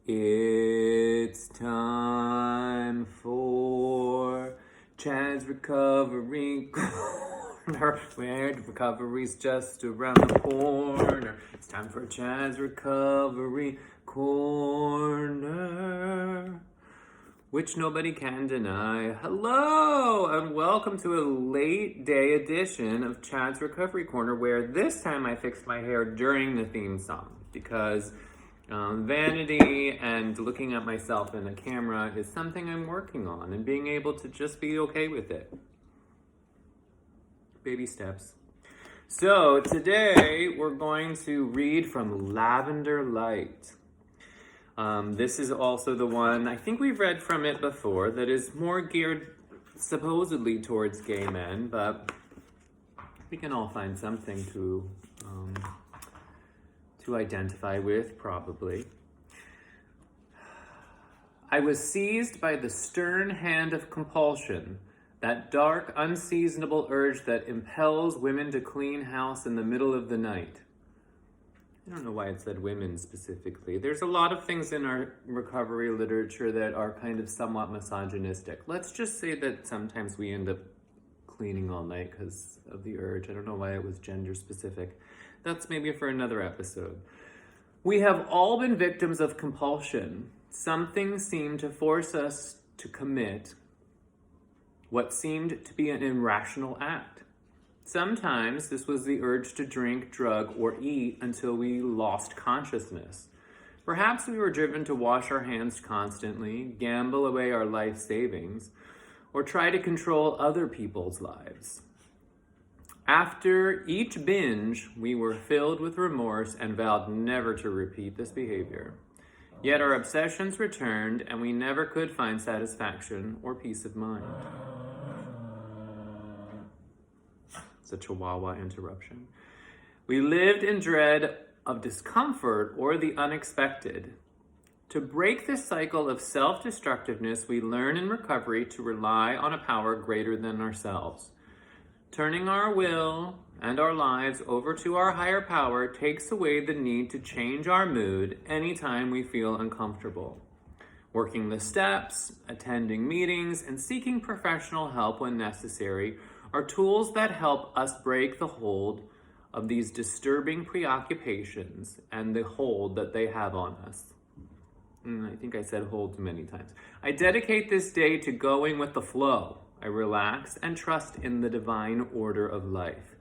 It's time for Chad's Recovery Corner, where the recovery's just around the corner. It's time for Chad's Recovery Corner, which nobody can deny. Hello, and welcome to a late day edition of Chad's Recovery Corner, where this time I fixed my hair during the theme song, because vanity and looking at myself in the camera is something I'm working on, and being able to just be okay with it. Baby steps. So today we're going to read from Lavender Light. This is also the one, I think we've read from it before, that is more geared supposedly towards gay men, but we can all find something to identify with, probably. I was seized by the stern hand of compulsion, that dark, unseasonable urge that impels women to clean house in the middle of the night. I don't know why it said women specifically. There's a lot of things in our recovery literature that are kind of somewhat misogynistic. Let's just say that sometimes we end up cleaning all night because of the urge. I don't know why it was gender specific. That's maybe for another episode. We have all been victims of compulsion. Something seemed to force us to commit what seemed to be an irrational act. Sometimes this was the urge to drink, drug, or eat until we lost consciousness. Perhaps we were driven to wash our hands constantly, gamble away our life savings, or try to control other people's lives. After each binge, we were filled with remorse and vowed never to repeat this behavior. Yet our obsessions returned, and we never could find satisfaction or peace of mind. It's a Chihuahua interruption. We lived in dread of discomfort or the unexpected. To break this cycle of self-destructiveness, we learn in recovery to rely on a power greater than ourselves. Turning our will and our lives over to our higher power takes away the need to change our mood anytime we feel uncomfortable. Working the steps, attending meetings, and seeking professional help when necessary are tools that help us break the hold of these disturbing preoccupations and the hold that they have on us. I think I said hold too many times. I dedicate this day to going with the flow. I relax and trust in the divine order of life.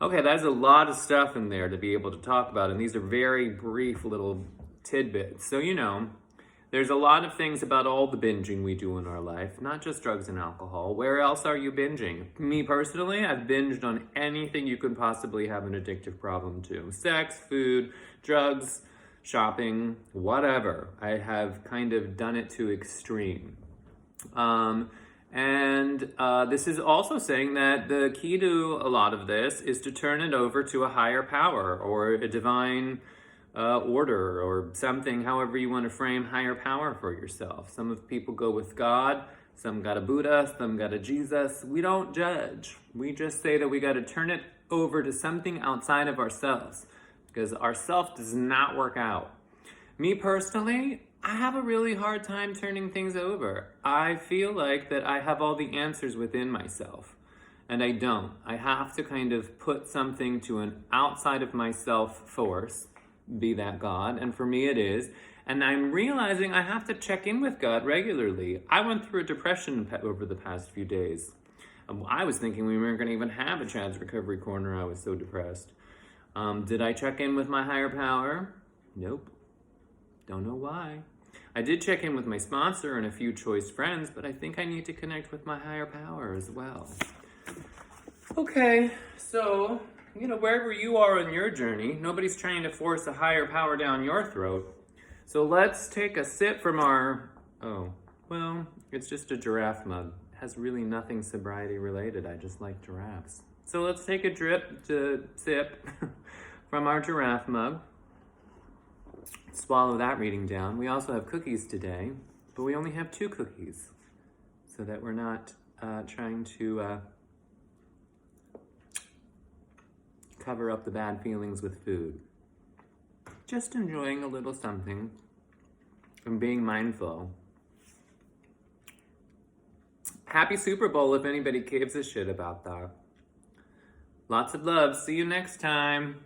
Okay, that's a lot of stuff in there to be able to talk about, and these are very brief little tidbits. So, there's a lot of things about all the binging we do in our life, not just drugs and alcohol. Where else are you binging? Me personally, I've binged on anything you could possibly have an addictive problem to. Sex, food, drugs, shopping, whatever. I have kind of done it to extreme. This is also saying that the key to a lot of this is to turn it over to a higher power or a divine order or something, however you want to frame higher power for yourself. Some of people go with God, some got a Buddha, some got a Jesus. We don't judge. We just say that we got to turn it over to something outside of ourselves, because ourself does not work out. Me personally, I have a really hard time turning things over. I feel like that I have all the answers within myself, and I don't. I have to kind of put something to an outside of myself force, be that God, and for me it is, and I'm realizing I have to check in with God regularly. I went through a depression over the past few days. I was thinking we weren't going to even have a Chad's Recovery Corner. I was so depressed. Did I check in with my higher power? Nope. Don't know why. I did check in with my sponsor and a few choice friends, but I think I need to connect with my higher power as well. Okay, so, wherever you are on your journey, nobody's trying to force a higher power down your throat. So let's take a sip from it's just a giraffe mug. It has really nothing sobriety related. I just like giraffes. So let's take a sip from our giraffe mug. Swallow that reading down. We also have cookies today, but we only have 2 cookies so that we're not trying to cover up the bad feelings with food. Just enjoying a little something and being mindful. Happy Super Bowl if anybody gives a shit about that. Lots of love. See you next time.